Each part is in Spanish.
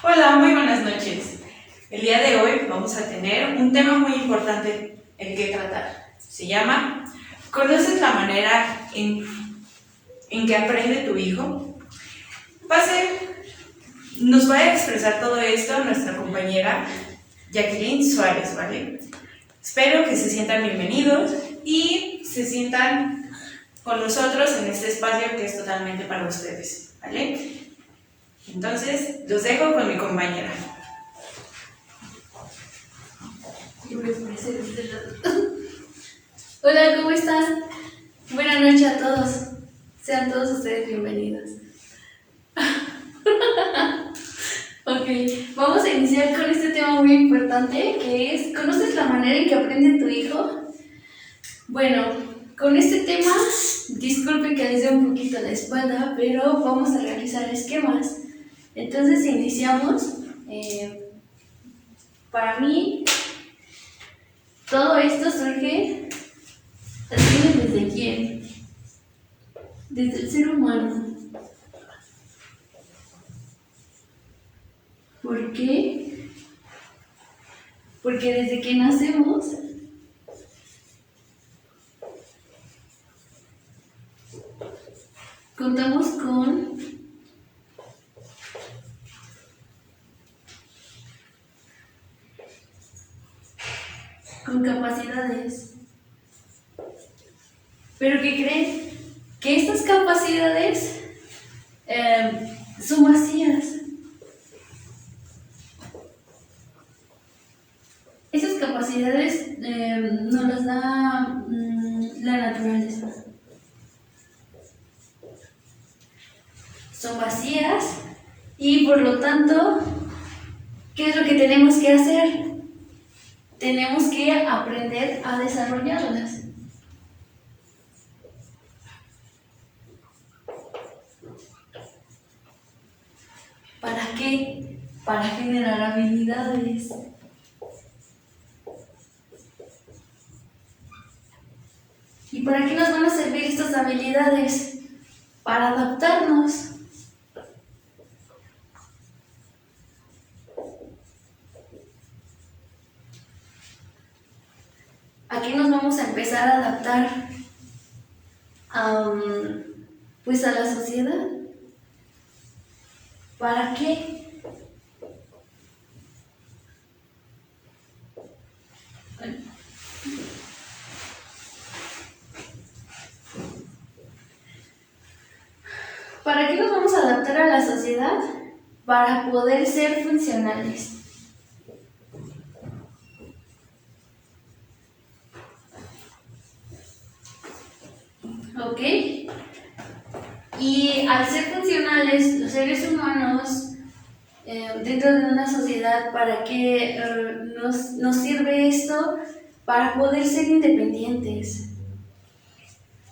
Hola, muy buenas noches. El día de hoy vamos a tener un tema muy importante el que tratar. Se llama ¿Conoces la manera en que aprende tu hijo? Nos va a expresar todo esto nuestra compañera Jacqueline Suárez, ¿vale? Espero que se sientan bienvenidos y se sientan con nosotros en este espacio que es totalmente para ustedes, ¿vale? Entonces, los dejo con mi compañera. Hola, ¿cómo están? Buenas noches a todos. Sean todos ustedes bienvenidos. Ok, vamos a iniciar con este tema muy importante que es ¿conoces la manera en que aprende tu hijo? Bueno, con este tema, disculpen que les dé un poquito la espalda, pero vamos a realizar esquemas. Entonces iniciamos. Para mí, todo esto surge ¿desde quién? Desde el ser humano. ¿Por qué? Porque desde que nacemos, contamos con capacidades. ¿Pero qué creen? Que estas capacidades son vacías. Esas capacidades nos las da la naturaleza. Son vacías y por lo tanto, ¿qué es lo que tenemos que hacer? Tenemos que aprender a desarrollarlas. ¿Para qué? Para generar habilidades. ¿Y para qué nos van a servir estas habilidades? Para adaptarnos. ¿A qué nos vamos a empezar a adaptar? Pues a la sociedad. ¿Para qué? ¿Para qué nos vamos a adaptar a la sociedad? Para poder ser funcionales. ¿Ok? Y al ser funcionales, los seres humanos, dentro de una sociedad, ¿para qué nos sirve esto? Para poder ser independientes.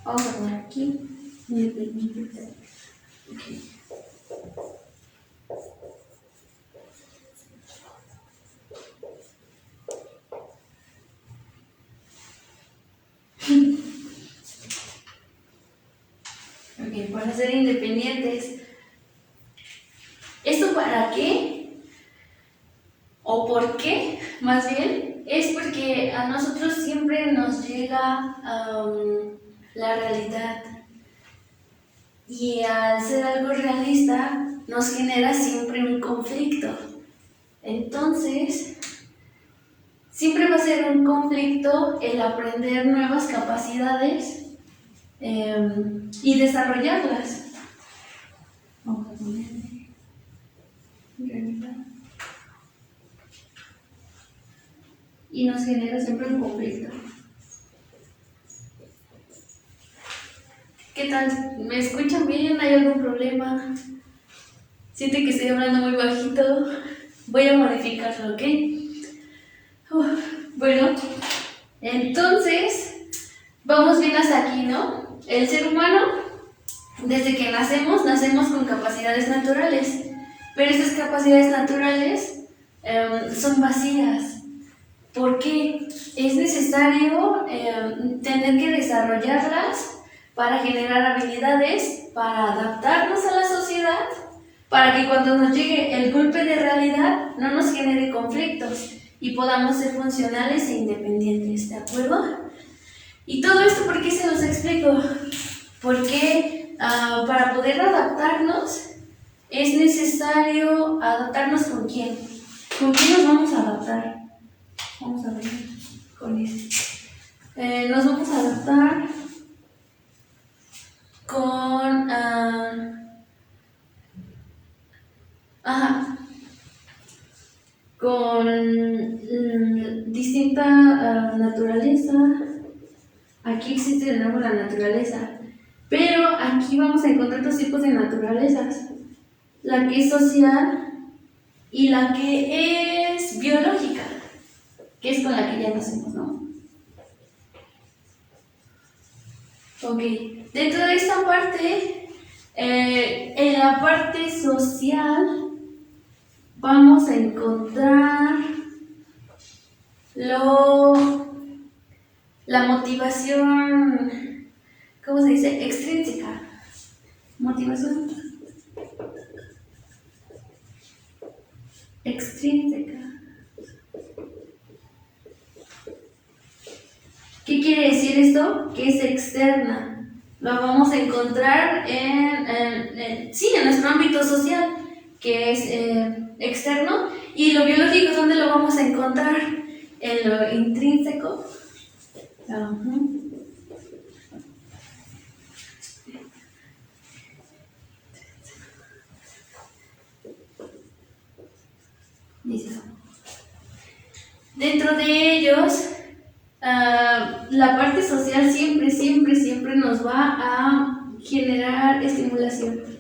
Vamos a poner aquí, independientes. Okay. Ok, para ser independientes. ¿Esto para qué? ¿O por qué? Más bien, es porque a nosotros siempre nos llega la realidad. Y al ser algo realista, nos genera siempre un conflicto. Entonces, siempre va a ser un conflicto el aprender nuevas capacidades y desarrollarlas. Vamos a ponerle realidad. Y nos genera siempre un conflicto. ¿Qué tal? ¿Me escuchan bien? ¿Hay algún problema? ¿Siente que estoy hablando muy bajito? Voy a modificarlo, ¿ok? Bueno, entonces, vamos bien hasta aquí, ¿no? El ser humano, desde que nacemos con capacidades naturales, pero esas capacidades naturales son vacías. ¿Por qué? Es necesario tener que desarrollarlas para generar habilidades, para adaptarnos a la sociedad para que cuando nos llegue el golpe de realidad no nos genere conflictos y podamos ser funcionales e independientes, ¿de acuerdo? Y todo esto, ¿por qué se los explico? Porque para poder adaptarnos es necesario adaptarnos con quién. ¿Con quién nos vamos a adaptar? Vamos a ver con este. Nos vamos a adaptar con distinta naturaleza. Aquí existe de nuevo la naturaleza, pero aquí vamos a encontrar dos tipos de naturalezas: la que es social y la que es biológica, que es con la que ya nacemos, ¿no? Ok, dentro de esta parte, en la parte social, vamos a encontrar la motivación, ¿cómo se dice? Extrínseca. Motivación extrínseca. ¿Qué quiere decir esto? Que es externa. Lo vamos a encontrar en nuestro ámbito social, que es externo. Y lo biológico, ¿dónde lo vamos a encontrar? En lo intrínseco. Listo. Dentro de ellos, la parte social siempre nos va a generar estimulación.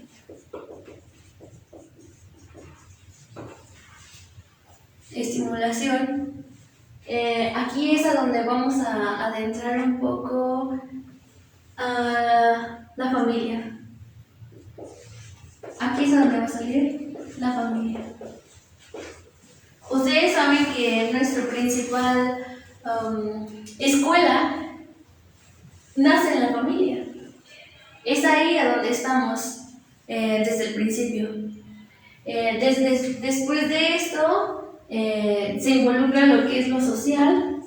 Aquí es a donde vamos a adentrar un poco a la familia. Aquí es a donde va a salir la familia. Ustedes saben que nuestra principal escuela nace en la familia. Es ahí a donde estamos desde el principio. Después de esto se involucra lo que es lo social.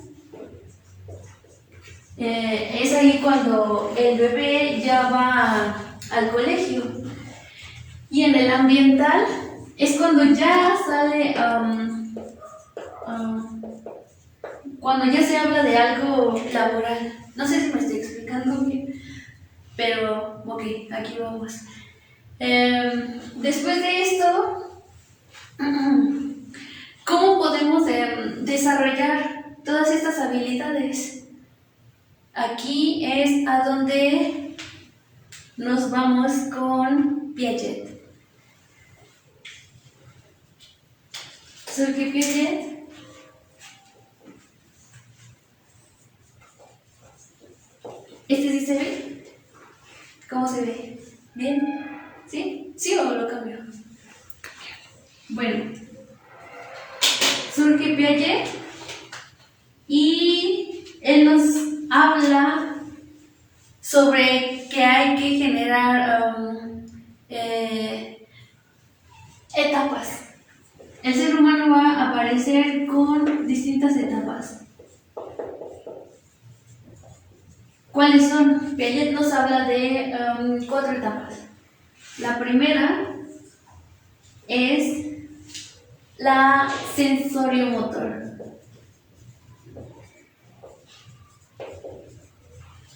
Es ahí cuando el bebé ya va al colegio. Y en el ambiental es cuando ya sale, cuando ya se habla de algo laboral. No sé si me estoy explicando bien, pero ok, aquí vamos. Después de esto, ¿cómo podemos desarrollar todas estas habilidades? Aquí es a donde nos vamos con Piaget. ¿Sobre qué Piaget? ¿Este sí se ve? ¿Cómo se ve? ¿Bien? ¿Sí? ¿Sí o lo cambio? Bueno, surge Piaget y él nos habla sobre que hay que generar etapas. El ser humano va a aparecer con distintas etapas. ¿Cuáles son? Piaget nos habla de 4 etapas. La primera es la sensoriomotor.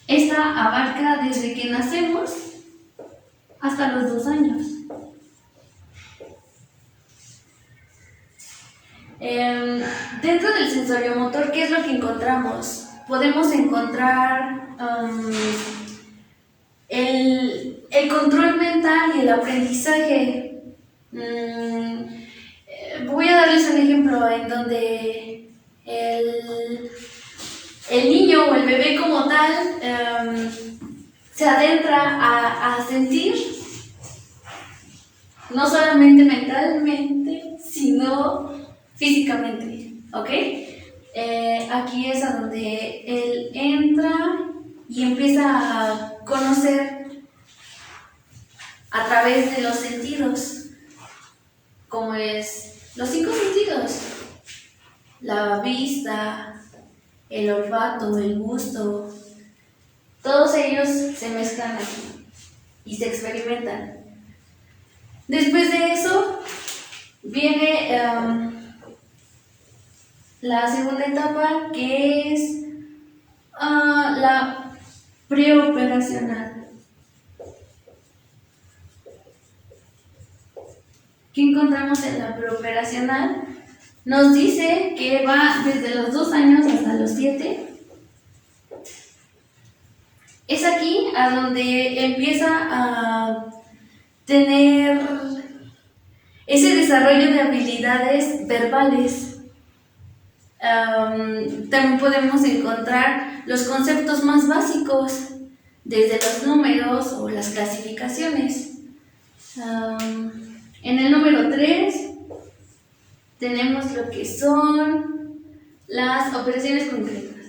Esta abarca desde que nacemos hasta los 2 años. Dentro del sensoriomotor, ¿qué es lo que encontramos? Podemos encontrar el control mental y el aprendizaje. Voy a darles un ejemplo en donde el niño o el bebé como tal se adentra a sentir, no solamente mentalmente, sino físicamente, ¿ok? Aquí es a donde él entra y empieza a conocer a través de los sentidos. pues los 5 sentidos, la vista, el olfato, el gusto, todos ellos se mezclan aquí y se experimentan. Después de eso viene la segunda etapa, que es la preoperacional. ¿Qué encontramos en la preoperacional? Nos dice que va desde los 2 años hasta los 7. Es aquí a donde empieza a tener ese desarrollo de habilidades verbales. También podemos encontrar los conceptos más básicos, desde los números o las clasificaciones. En el número 3 tenemos lo que son las operaciones concretas.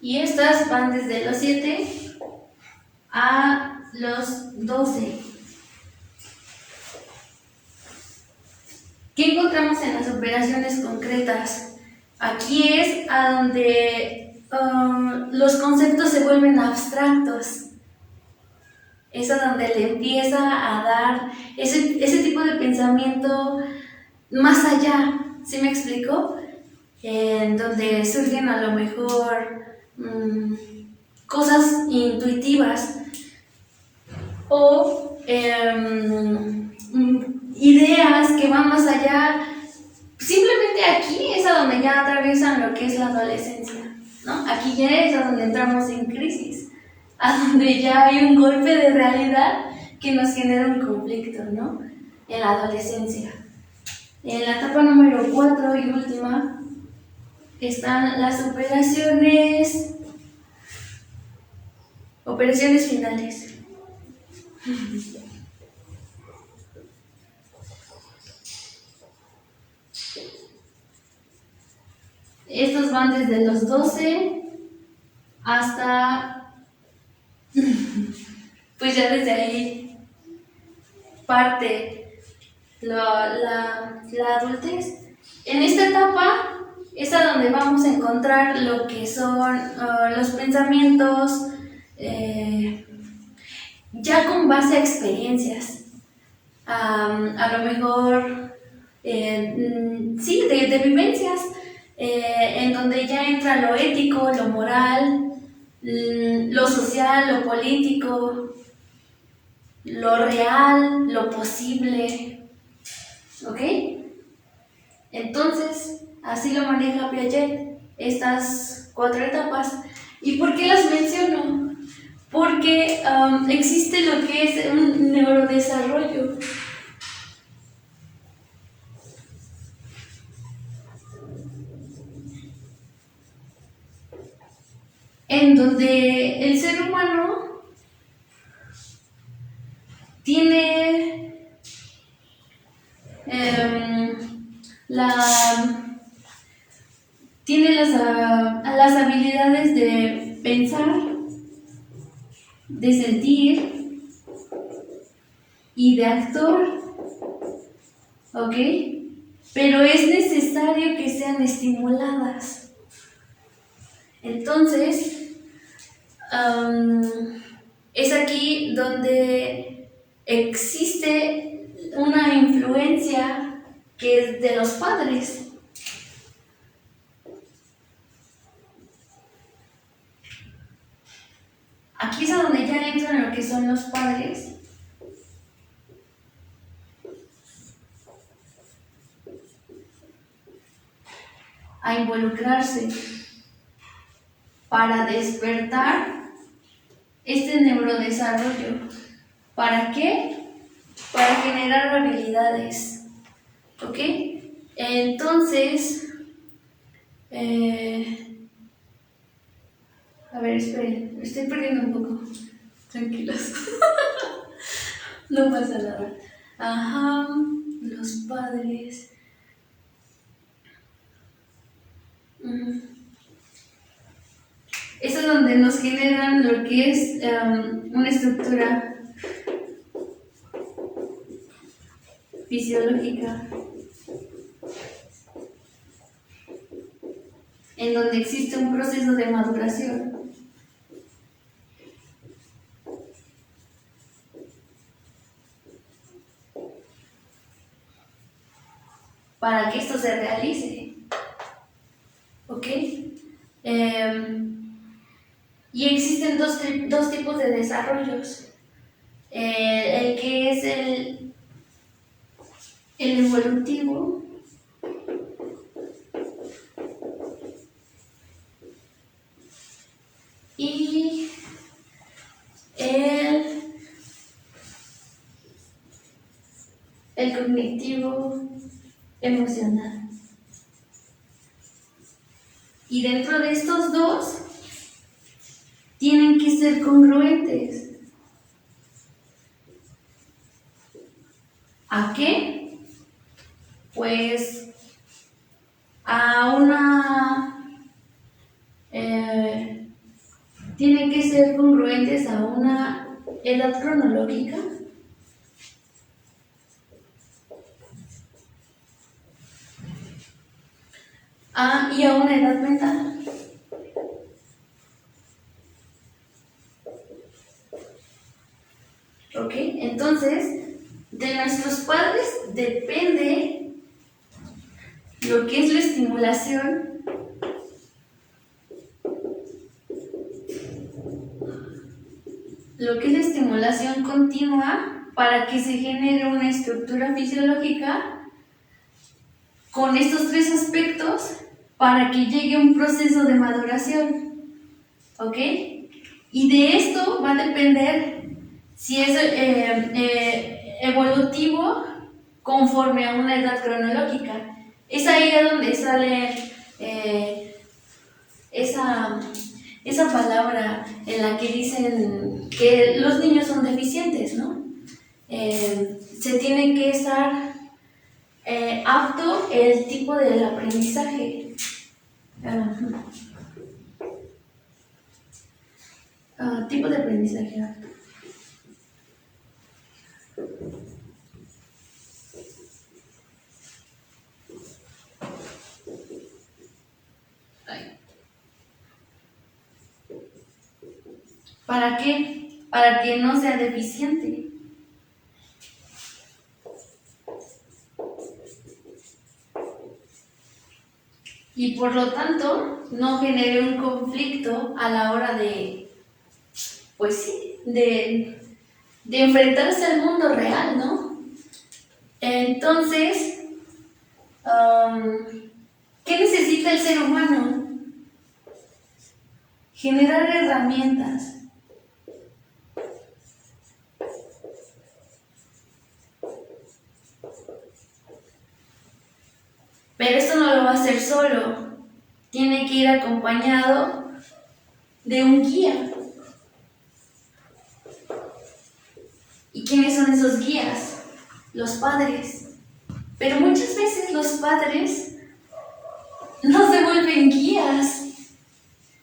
Y estas van desde los 7 a los 12. ¿Qué encontramos en las operaciones concretas? Aquí es a donde los conceptos se vuelven abstractos. Es a donde le empieza a dar ese tipo de pensamiento más allá. ¿Sí me explico? En donde surgen a lo mejor cosas intuitivas o ideas que van más allá. Simplemente aquí es a donde ya atraviesan lo que es la adolescencia, ¿no? Aquí ya es a donde entramos en crisis, a donde ya hay un golpe de realidad que nos genera un conflicto, ¿no? En la adolescencia. En la etapa número 4 y última están las operaciones finales. Estos van desde los 12 hasta, pues ya desde ahí parte la adultez. En esta etapa es a donde vamos a encontrar lo que son los pensamientos ya con base a experiencias. A lo mejor, sí, de vivencias, en donde ya entra lo ético, lo moral, lo social, lo político, lo real, lo posible. ¿Ok? Entonces, así lo maneja Piaget, estas 4 etapas. ¿Y por qué las menciono? Porque existe lo que es un neurodesarrollo. En donde el ser humano tiene las habilidades de pensar, de sentir y de actuar, ¿ok? Pero es necesario que sean estimuladas. Entonces, es aquí donde existe una influencia que es de los padres. Aquí es a donde ya entran lo que son los padres. A involucrarse para despertar este neurodesarrollo. ¿Para qué? Para generar habilidades. ¿Ok? Entonces, a ver, esperen, me estoy perdiendo un poco. Tranquilos. No pasa nada. Ajá, los padres. Es donde nos generan lo que es una estructura fisiológica, en donde existe un proceso de maduración. Para que esto se realice, ¿ok? Y existen dos tipos de desarrollos. El que es el evolutivo y el cognitivo emocional. Y dentro de estos dos tienen que ser congruentes. ¿A qué? Pues a tienen que ser congruentes a una edad cronológica, y a una edad mental. ¿Ok? Entonces, de nuestros padres depende lo que es la estimulación continua para que se genere una estructura fisiológica con estos tres aspectos para que llegue un proceso de maduración. ¿Ok? Y de esto va a depender si es evolutivo conforme a una edad cronológica. Es ahí donde sale esa palabra en la que dicen que los niños son deficientes, ¿no? Se tiene que estar apto el tipo del aprendizaje. Tipo de aprendizaje apto. ¿Para qué? Para que no sea deficiente. Y por lo tanto, no genere un conflicto a la hora de, pues sí, de enfrentarse al mundo real, ¿no? Entonces, ¿qué necesita el ser humano? Generar herramientas. Pero esto no lo va a hacer solo, tiene que ir acompañado de un guía. ¿Y quiénes son esos guías? Los padres. Pero muchas veces los padres no se vuelven guías.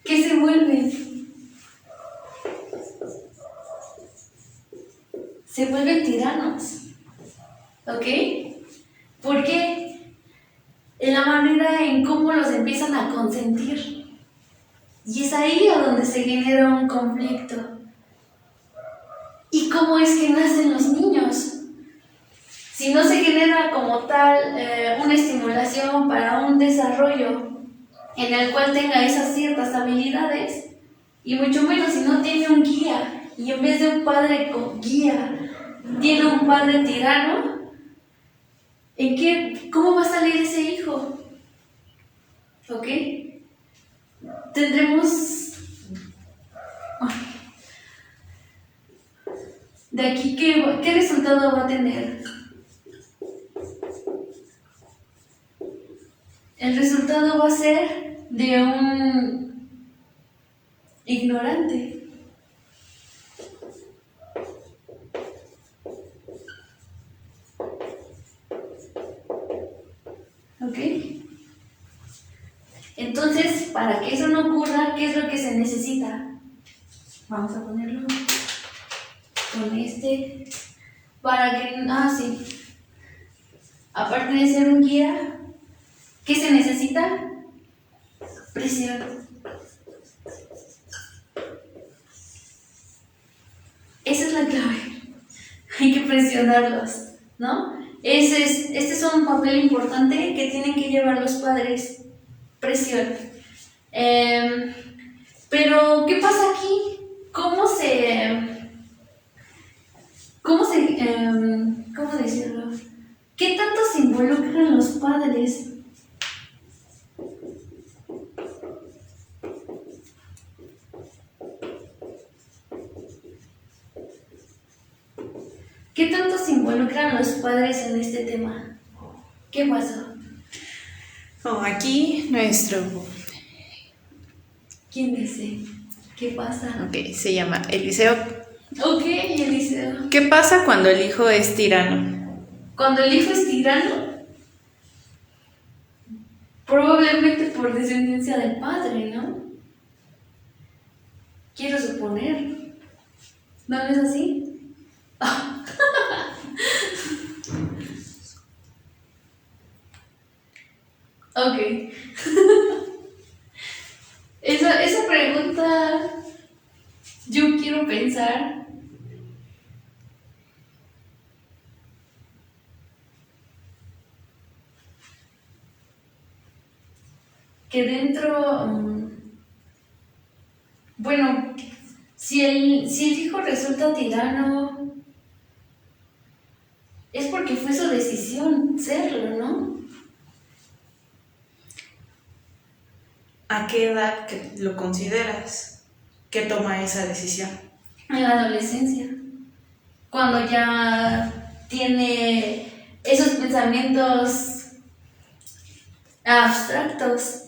¿Qué se vuelven? Se vuelven tiranos. ¿Ok? ¿Por qué? En la manera en cómo los empiezan a consentir. Y es ahí a donde se genera un conflicto. ¿Y cómo es que nacen los niños? Si no se genera como tal una estimulación para un desarrollo en el cual tenga esas ciertas habilidades, y mucho menos si no tiene un guía, y en vez de un padre con guía, tiene un padre tirano, ¿cómo va a salir ese hijo? ¿Ok? Tendremos... De aquí, ¿qué resultado va a tener? El resultado va a ser de un ignorante. ¿Ok? Entonces, para que eso no ocurra, ¿qué es lo que se necesita? guía. Vamos a ponerlo con este para que, sí. Aparte de ser un guía, ¿qué se necesita? Presión. Esa es la clave. Hay que presionarlos, ¿no? Este es un papel importante que tienen que llevar los padres. Presión. Pero, ¿qué pasa aquí? ¿Cómo decirlo? ¿Qué tanto se involucran los padres? ¿Qué tanto se involucran los padres en este tema? ¿Qué pasó? Aquí nuestro... ¿Quién dice? ¿Qué pasa? Ok, se llama Eliseo. Ok, Eliseo. ¿Qué pasa cuando el hijo es tirano? Cuando el hijo es tirano, probablemente por descendencia del padre, ¿no? Quiero suponer. ¿No es así? Ok. Esa pregunta yo quiero pensar que dentro, bueno, si el hijo resulta tirano, es porque fue su decisión serlo, ¿no? ¿A qué edad que lo consideras que toma esa decisión? En la adolescencia, cuando ya tiene esos pensamientos abstractos,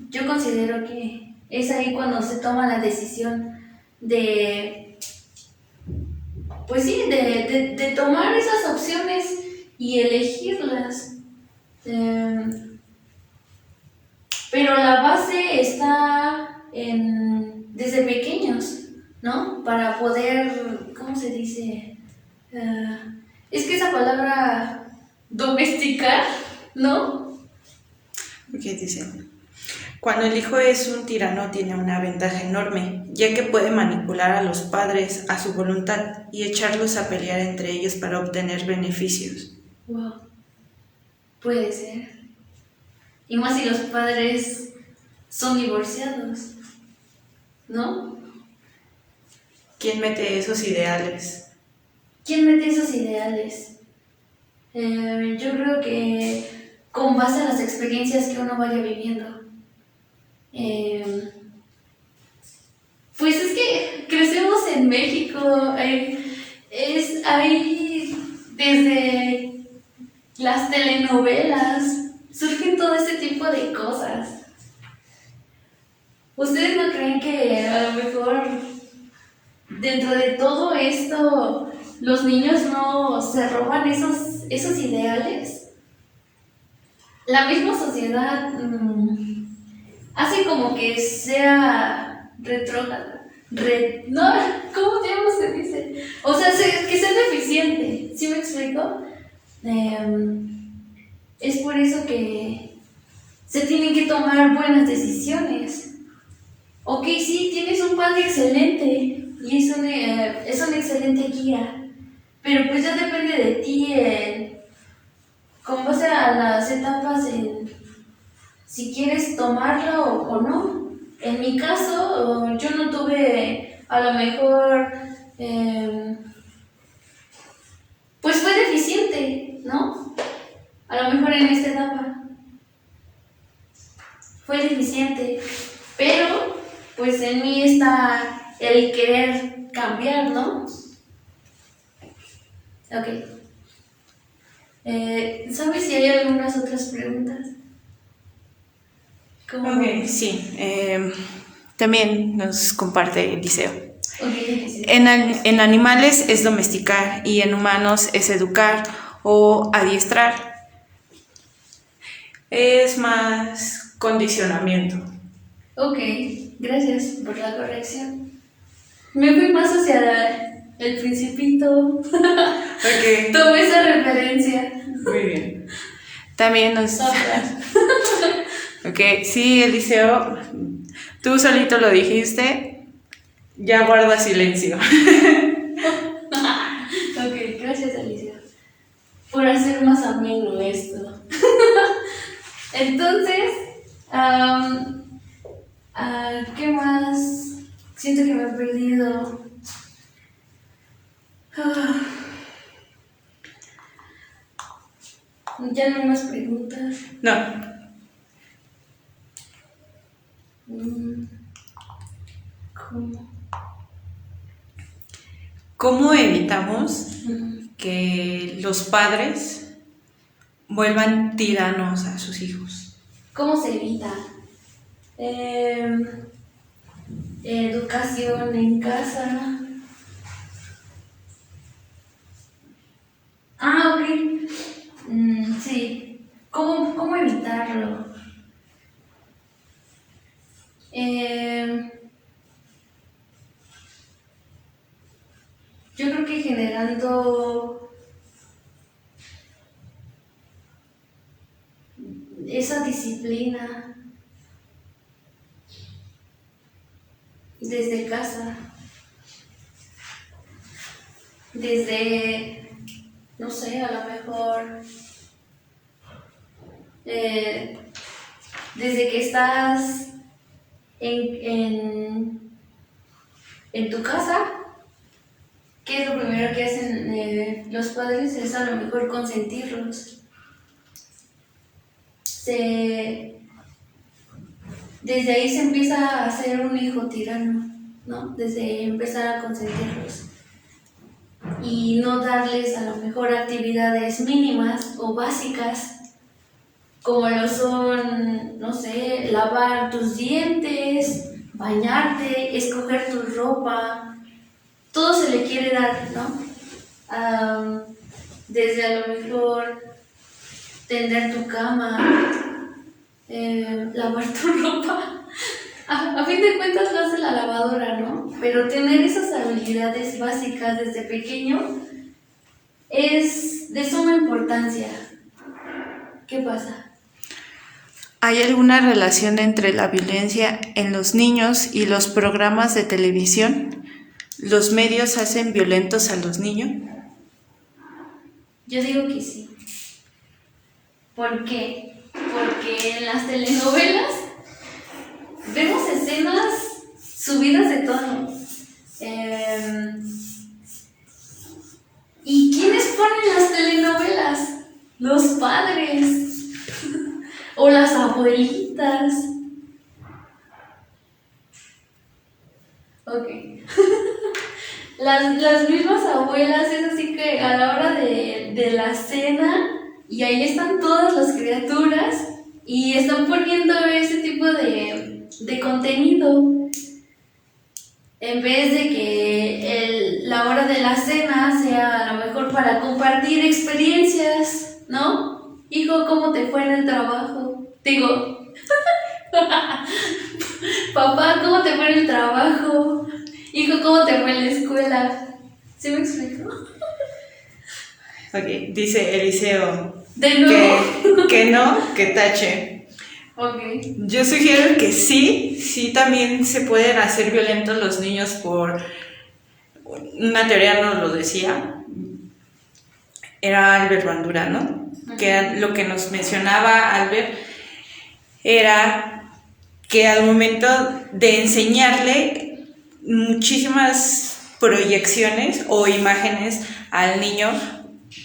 yo considero que es ahí cuando se toma la decisión de, pues sí, de tomar esas opciones y elegirlas. Pero la base está desde pequeños, ¿no? Para poder, ¿cómo se dice? Es que esa palabra domesticar, ¿no? ¿Qué dice? Cuando el hijo es un tirano tiene una ventaja enorme, ya que puede manipular a los padres a su voluntad y echarlos a pelear entre ellos para obtener beneficios. Wow. Puede ser. Y más si los padres son divorciados, ¿no? ¿Quién mete esos ideales? ¿Quién mete esos ideales? Yo creo que con base a las experiencias que uno vaya viviendo. Pues es que crecemos en México, hay desde las telenovelas, surgen todo este tipo de cosas. ¿Ustedes no creen que a lo mejor dentro de todo esto los niños no se roban esos ideales? La misma sociedad hace como que sea retrógrada. No, ¿cómo se dice? O sea, que sea deficiente. ¿Sí me explico? Es por eso que se tienen que tomar buenas decisiones. Ok, sí, tienes un padre excelente y es un excelente guía, pero pues ya depende de ti con base a las etapas si quieres tomarlo o no. En mi caso, yo no tuve a lo mejor, pues fue deficiente, ¿no? A lo mejor en esta etapa fue deficiente, pero pues en mí está el querer cambiar, ¿no? Ok. ¿Sabes si hay algunas otras preguntas? Ok, sí. También nos comparte Eliseo. Okay, sí. En animales es domesticar y en humanos es educar o adiestrar. Es más condicionamiento. Ok, Gracias por la corrección. Me fui más hacia el Principito. Ok. Tomé esa referencia. Muy bien. También nos... Otra. Ok, sí, Eliseo, tú solito lo dijiste, ya guarda silencio. Ok, gracias Alicia por hacer más ameno esto. Entonces, ¿qué más? Siento que me he perdido. Ya no hay más preguntas. No, ¿Cómo? ¿cómo evitamos que los padres vuelvan tiranos a sus hijos? ¿Cómo se evita? Educación en casa. Ok. Sí. ¿Cómo evitarlo? Yo creo que generando esa disciplina desde casa, desde, no sé, a lo mejor, desde que estás en tu casa, ¿qué es lo primero que hacen los padres? Es a lo mejor consentirlos. Desde ahí se empieza a hacer un hijo tirano, ¿no? Desde empezar a consentirlos y no darles a lo mejor actividades mínimas o básicas como lo son, no sé, lavar tus dientes, bañarte, escoger tu ropa. Todo se le quiere dar, ¿no? Desde a lo mejor tender tu cama, lavar tu ropa. A fin de cuentas lo hace la lavadora, ¿no? Pero tener esas habilidades básicas desde pequeño es de suma importancia. ¿Qué pasa? ¿Hay alguna relación entre la violencia en los niños y los programas de televisión? ¿Los medios hacen violentos a los niños? Yo digo que sí. ¿Por qué? Porque en las telenovelas vemos escenas subidas de tono. ¿Y quiénes ponen las telenovelas? Los padres. O las abuelitas. Ok. Las mismas abuelas, es así que a la hora de la cena, y ahí están todas las criaturas, y están poniendo ese tipo de contenido. En vez de que la hora de la cena sea a lo mejor para compartir experiencias, ¿no? Hijo, ¿cómo te fue en el trabajo? Digo, papá, ¿cómo te fue en el trabajo? Hijo, ¿cómo te fue en la escuela? ¿Sí me explico? Ok, dice Eliseo De nuevo. que no, que tache. Ok. Yo sugiero que sí también se pueden hacer violentos los niños por una teoría, nos lo decía, era Albert Bandura, ¿no? Que lo que nos mencionaba Albert era que al momento de enseñarle muchísimas proyecciones o imágenes al niño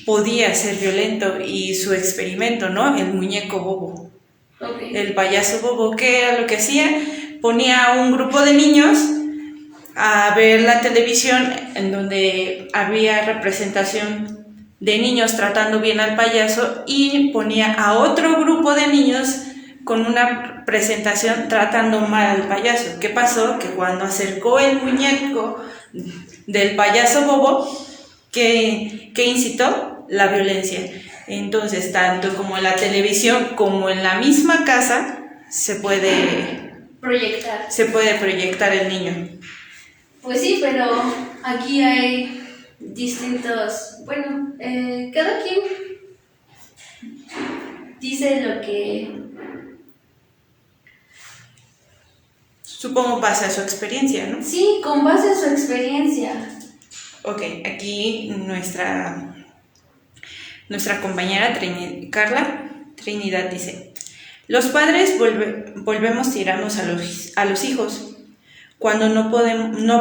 podía ser violento, y su experimento, ¿no? El muñeco bobo. Okay. El payaso bobo, ¿qué era lo que hacía? Ponía a un grupo de niños a ver la televisión en donde había representación de niños tratando bien al payaso, y ponía a otro grupo de niños con una presentación tratando mal al payaso. ¿Qué pasó? Que cuando acercó el muñeco del payaso bobo, ¿qué incitó? La violencia. Entonces, tanto como en la televisión como en la misma casa se puede proyectar. Se puede proyectar el niño. Pues sí, pero aquí hay distintos, bueno, cada quien dice lo que... Supongo base a su experiencia, ¿no? Sí, con base a su experiencia. Ok, aquí nuestra compañera Carla Trinidad dice: los padres volvemos tiranos a los hijos cuando no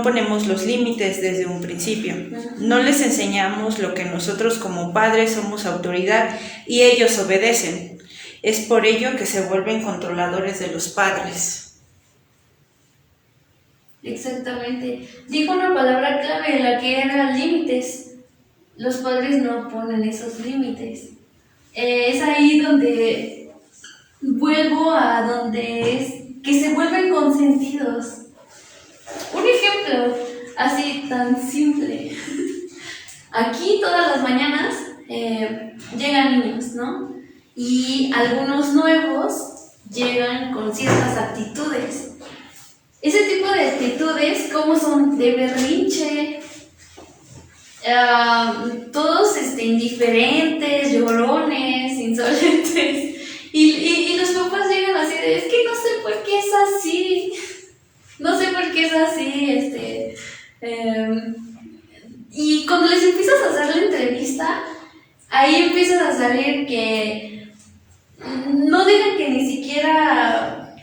ponemos los límites desde un principio. No les enseñamos lo que nosotros como padres somos autoridad y ellos obedecen. Es por ello que se vuelven controladores de los padres. Exactamente. Dijo una palabra clave, la que era límites. Los padres no ponen esos límites. Es ahí donde vuelvo a donde es que se vuelven consentidos. Un ejemplo así tan simple. Aquí todas las mañanas llegan niños, ¿no? Y algunos nuevos llegan con ciertas actitudes. Ese tipo de actitudes, ¿cómo son? De berrinche, todos indiferentes, llorones, insolentes. Y los papás llegan así de, es que no sé por qué es así. No sé por qué es así, y cuando les empiezas a hacer la entrevista, ahí empiezan a salir que no dejan que ni siquiera,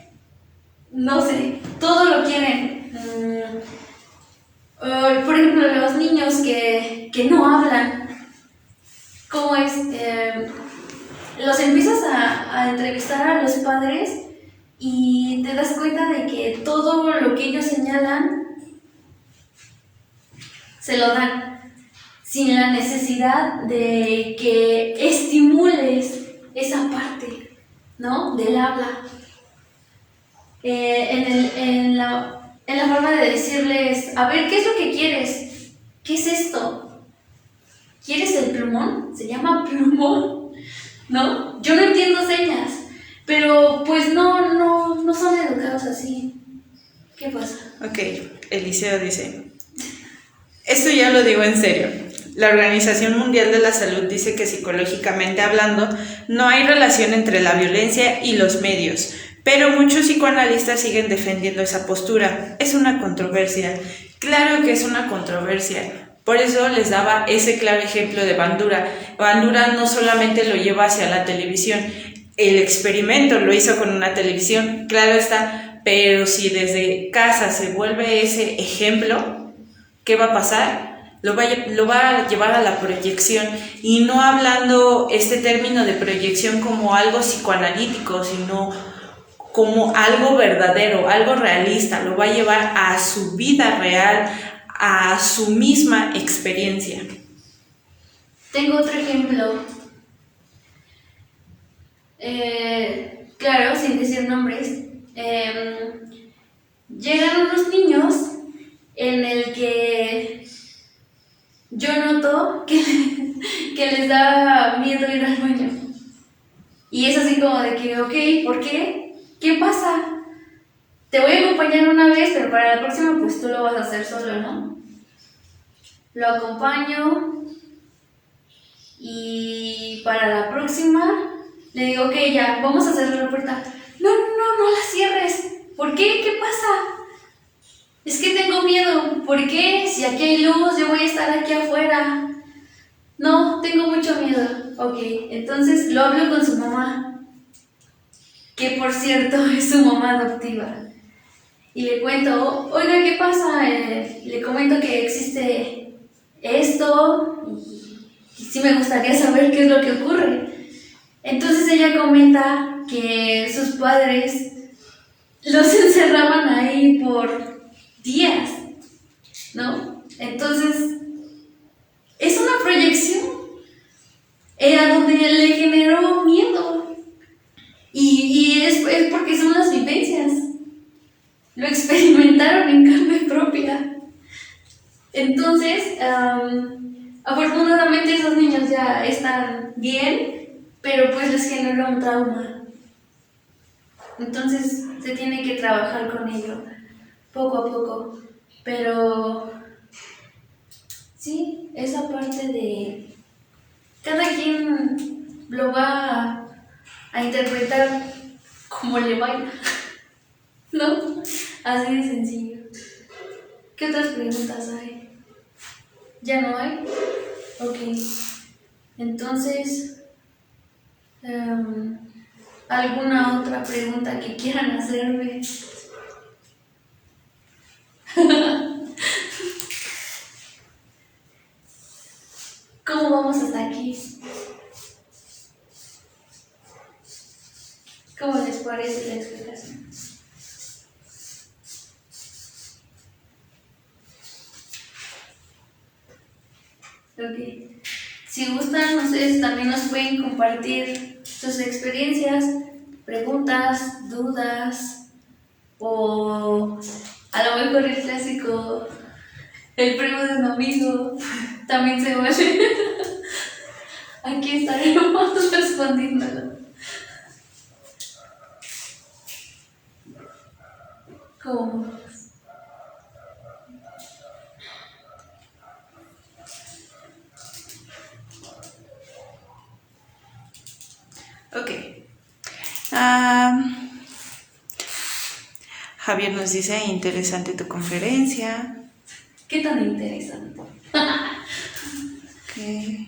no sé, todo lo quieren. Por ejemplo, los niños que no hablan, ¿cómo es? Los empiezas a entrevistar a los padres y te das cuenta de que todo lo que ellos señalan se lo dan sin la necesidad de que estimules esa parte, ¿no? Del habla. En la forma de decirles, a ver, ¿qué es lo que quieres? ¿Qué es esto? ¿Quieres el plumón? ¿Se llama plumón? ¿No? Yo no entiendo señas, pero pues no son educados así. ¿Qué pasa? Ok, Eliseo dice: esto ya lo digo en serio. La Organización Mundial de la Salud dice que psicológicamente hablando no hay relación entre la violencia y los medios, pero muchos psicoanalistas siguen defendiendo esa postura. Es una controversia. Claro que es una controversia. Por eso les daba ese claro ejemplo de Bandura. Bandura no solamente lo lleva hacia la televisión, el experimento lo hizo con una televisión, claro está, pero si desde casa se vuelve ese ejemplo, ¿qué va a pasar? Lo va a llevar a la proyección, y no hablando este término de proyección como algo psicoanalítico, sino como algo verdadero, algo realista. Lo va a llevar a su vida real, a su misma experiencia. Tengo otro ejemplo. Claro, sin decir nombres. Llegan unos niños en el que yo noto que les da miedo ir al baño. Y es así como de que, ok, ¿por qué? ¿Qué pasa? Te voy a acompañar una vez, pero para la próxima pues tú lo vas a hacer solo, ¿no? Lo acompaño y para la próxima le digo, ok, ya, vamos a cerrar la puerta. No la cierres. ¿Por qué? ¿Qué pasa? Es que tengo miedo. ¿Por qué? Si aquí hay luz, yo voy a estar aquí afuera. No, tengo mucho miedo. Ok, entonces lo hablo con su mamá, que por cierto es su mamá adoptiva. Y le cuento, oiga, ¿qué pasa? Le comento que existe esto y sí me gustaría saber qué es lo que ocurre. Entonces ella comenta que sus padres los encerraban ahí por días, ¿no? Entonces, es una proyección a donde le generó miedo. Y es porque son las vivencias. Lo experimentaron en carne propia. Entonces, afortunadamente esos niños ya están bien, pero pues les generó un trauma. Entonces, se tiene que trabajar con ello, poco a poco. Pero sí, esa parte de cada quien lo va a interpretar como le vaya, ¿no? Así de sencillo. ¿Qué otras preguntas hay? ¿Ya no hay? Ok. Entonces, ¿alguna otra pregunta que quieran hacerme? ¿Cómo vamos hasta aquí? ¿Cómo les parece la explicación? Ok. Si gustan, ustedes también nos pueden compartir sus experiencias, preguntas, dudas, o a lo mejor el clásico, el primo de un amigo, también se vale. Aquí estaremos respondiéndolo. ¿Cómo? Ok. Javier nos dice, interesante tu conferencia. ¿Qué tan interesante? Okay.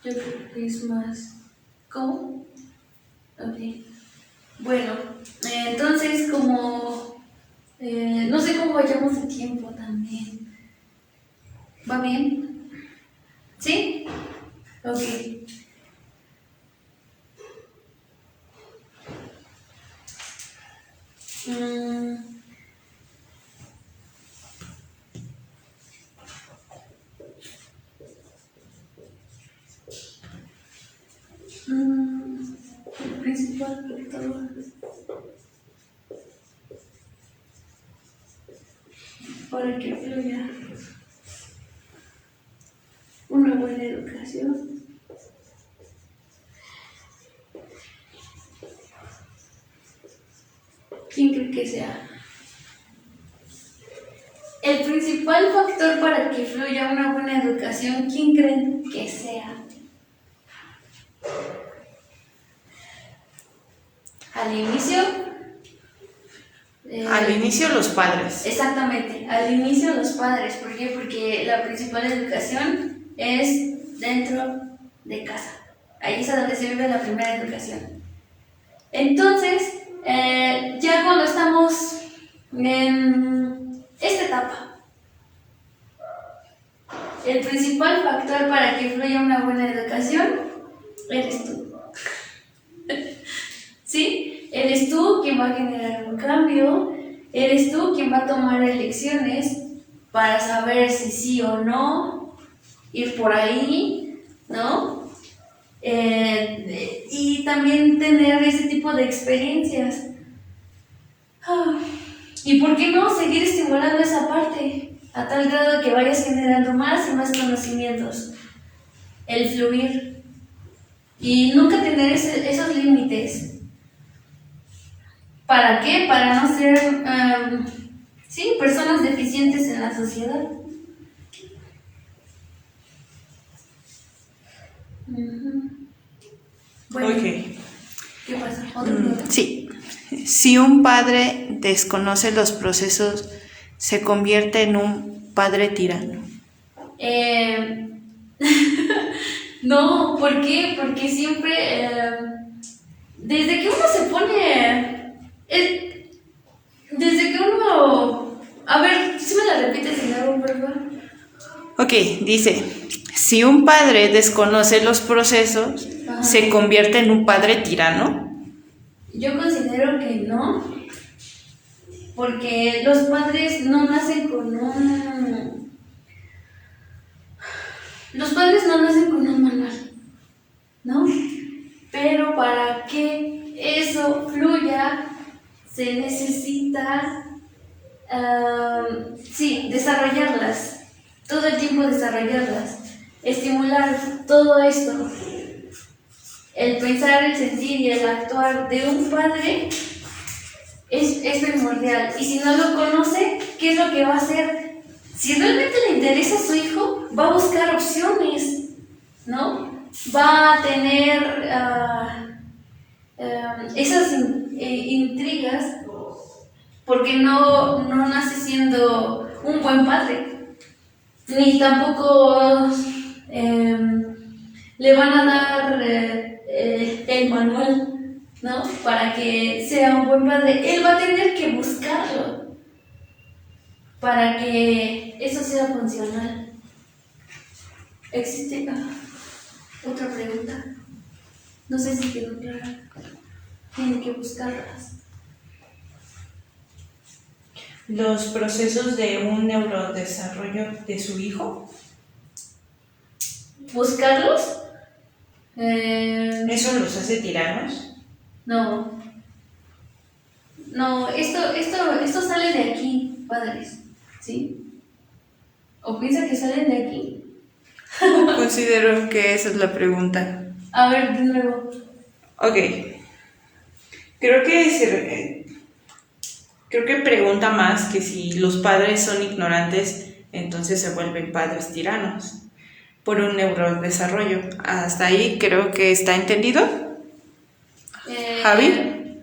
Yo creo que es más... ¿Cómo? Ok. Bueno, entonces como... no sé cómo vayamos de tiempo también. ¿Va bien? ¿Sí? Ok. El principal factor para que fluya una buena educación. ¿Quién cree que sea? El principal factor para que fluya una buena educación, ¿quién creen que sea? Al inicio. Al inicio los padres. Exactamente, al inicio los padres. ¿Por qué? Porque la principal educación es dentro de casa. Ahí es a donde se vive la primera educación. Entonces, ya cuando estamos en esta etapa, el principal factor para que fluya una buena educación eres tú. ¿Sí? Eres tú quien va a generar un cambio, eres tú quien va a tomar elecciones para saber si sí o no, ir por ahí, ¿no? Y también tener ese tipo de experiencias. ¿Y por qué no seguir estimulando esa parte? A tal grado que vayas generando más y más conocimientos. El fluir. Y nunca tener esos límites. ¿Para qué? Para no ser, sí, personas deficientes en la sociedad. Bueno, Okay. ¿Qué pasa? ¿Otro problema? Sí. Si un padre desconoce los procesos, se convierte en un padre tirano. No, ¿por qué? Porque siempre, desde que uno se pone, desde que uno, a ver, si me la repites de nuevo, por favor. Ok, dice, si un padre desconoce los procesos, Ajá. ¿se convierte en un padre tirano? Yo considero que no, porque los padres no nacen con un... Los padres no nacen con un manual, ¿no? Pero para que eso fluya, se necesita, sí, desarrollarlas, todo el tiempo desarrollarlas, estimular todo esto. el pensar, el sentir y el actuar de un padre es primordial. Y si no lo conoce, ¿qué es lo que va a hacer? Si realmente le interesa a su hijo, va a buscar opciones, ¿no? Va a tener esas intrigas porque no nace siendo un buen padre, ni tampoco le van a dar el manual, ¿no? Para que sea un buen padre. Él va a tener que buscarlo para que eso sea funcional. ¿Existe otra pregunta? No sé si quedó clara. Tiene que buscarlas. Los procesos de un neurodesarrollo de su hijo. ¿Buscarlos? ¿Eso los hace tiranos? No. No, esto sale de aquí, padres, ¿sí? ¿O piensa que salen de aquí? Considero que esa es la pregunta. A ver, de nuevo. Ok. Creo que pregunta más que si los padres son ignorantes, entonces se vuelven padres tiranos por un neurodesarrollo. Hasta ahí creo que está entendido. ¿Javi?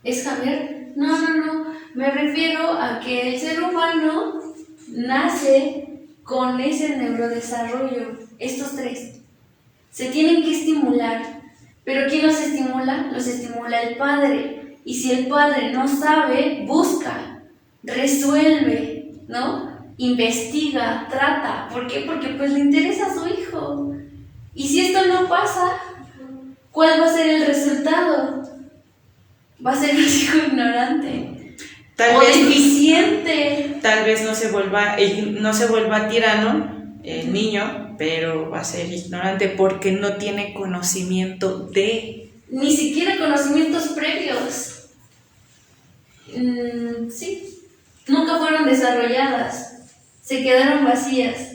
¿Es Javier? No. Me refiero a que el ser humano nace con ese neurodesarrollo. Estos tres se tienen que estimular. ¿Pero quién los estimula? Los estimula el padre. Y si el padre no sabe, busca, resuelve, ¿no? Investiga, trata. ¿Por qué? Porque pues le interesa a su hijo. Y si esto no pasa, ¿cuál va a ser el resultado? Va a ser un hijo ignorante o deficiente. Tal vez no se vuelva tirano el niño, pero va a ser ignorante porque no tiene conocimiento de... Ni siquiera conocimientos previos. Sí. Nunca fueron desarrolladas. Se quedaron vacías.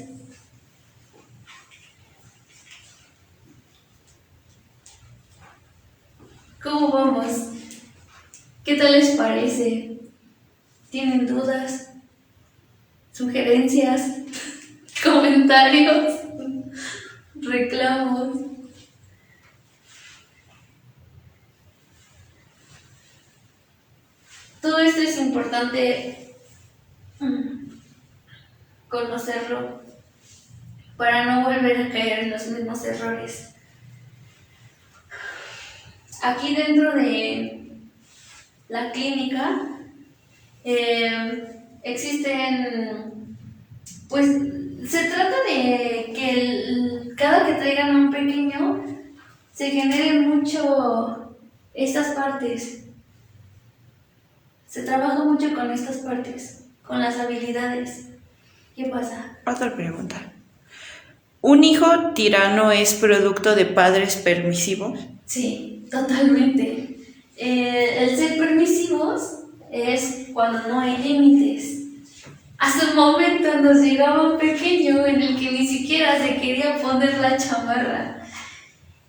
¿Cómo vamos? ¿Qué tal les parece? ¿Tienen dudas? ¿Sugerencias? ¿Comentarios? ¿Reclamos? Todo esto es importante conocerlo para no volver a caer en los mismos errores. Aquí dentro de la clínica existen, pues se trata de que cada que traigan a un pequeño se generen mucho estas partes. Se trabaja mucho con estas partes, con las habilidades. ¿Qué pasa? Otra pregunta. ¿Un hijo tirano es producto de padres permisivos? Sí, totalmente. El ser permisivos es cuando no hay límites. Hace un momento nos llegaba un pequeño en el que ni siquiera se quería poner la chamarra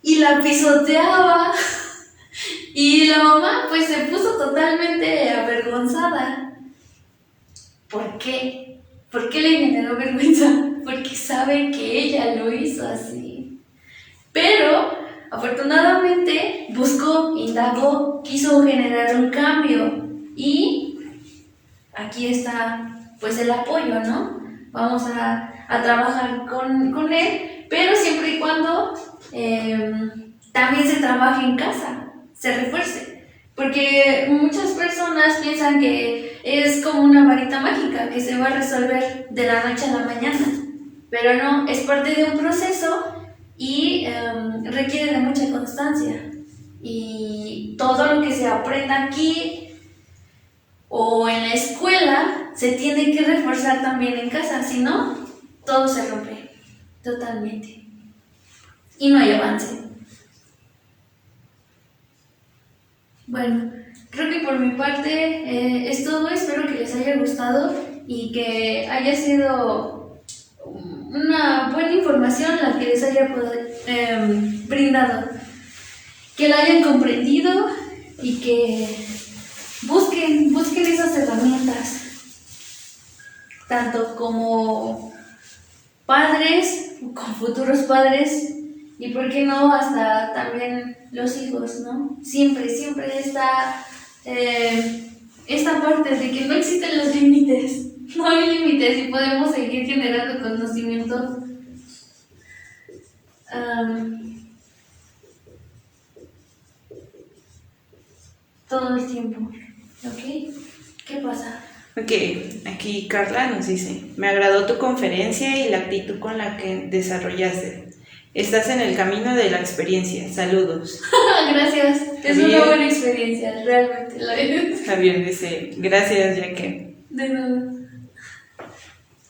y la pisoteaba. Y la mamá pues se puso totalmente avergonzada. ¿Por qué? ¿Por qué le generó vergüenza? Porque sabe que ella lo hizo así. Pero afortunadamente buscó, indagó, quiso generar un cambio. Y aquí está pues el apoyo, ¿no? Vamos a trabajar con él, pero siempre y cuando también se trabaje en casa. Se refuerce, porque muchas personas piensan que es como una varita mágica que se va a resolver de la noche a la mañana, pero no, es parte de un proceso y requiere de mucha constancia, y todo lo que se aprenda aquí o en la escuela se tiene que reforzar también en casa, si no, todo se rompe totalmente y no hay avance. Bueno, creo que por mi parte es todo. Espero que les haya gustado y que haya sido una buena información la que les haya brindado. que la hayan comprendido y que busquen esas herramientas, tanto como padres, como futuros padres, y por qué no, hasta también los hijos, ¿no? Siempre está esta parte de que no existen los límites, no hay límites y podemos seguir generando conocimiento todo el tiempo, ¿ok? ¿Qué pasa? Ok, aquí Carla nos dice, me agradó tu conferencia y la actitud con la que desarrollaste. Estás en el camino de la experiencia. Saludos. Gracias, es Javier. una buena experiencia, realmente lo es. Javier dice, gracias, Jaque. De nuevo.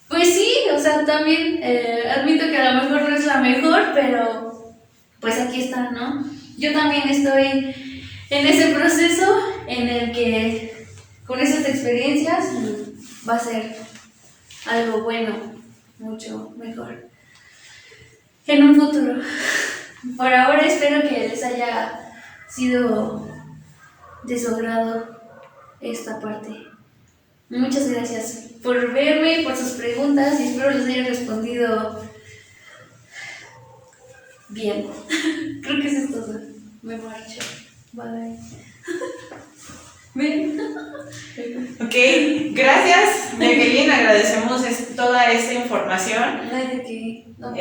Pues sí, o sea, también admito que a lo mejor no es la mejor, pero pues aquí está, ¿no? Yo también estoy en ese proceso en el que con esas experiencias va a ser algo bueno, mucho mejor en un futuro. Por ahora espero que les haya sido de su agrado esta parte. Muchas gracias por verme, por sus preguntas y espero les haya respondido bien. Creo que eso es todo. Me marcho. Bye. Ven. Ok, gracias, Jacqueline. Agradecemos toda esta información. No hay de qué. No.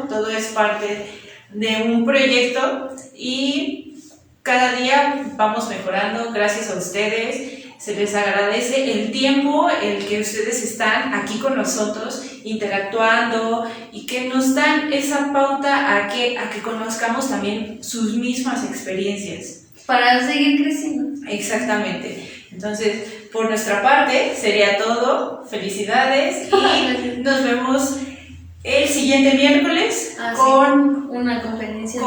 Todo es parte de un proyecto y cada día vamos mejorando gracias a ustedes. Se les agradece el tiempo, el que ustedes están aquí con nosotros interactuando y que nos dan esa pauta a que conozcamos también sus mismas experiencias. Para seguir creciendo. Exactamente. Entonces, por nuestra parte, sería todo. Felicidades y nos vemos el siguiente miércoles con una conferencia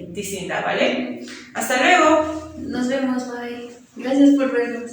distinta, ¿vale? Hasta luego. Nos vemos, bye. Gracias por vernos.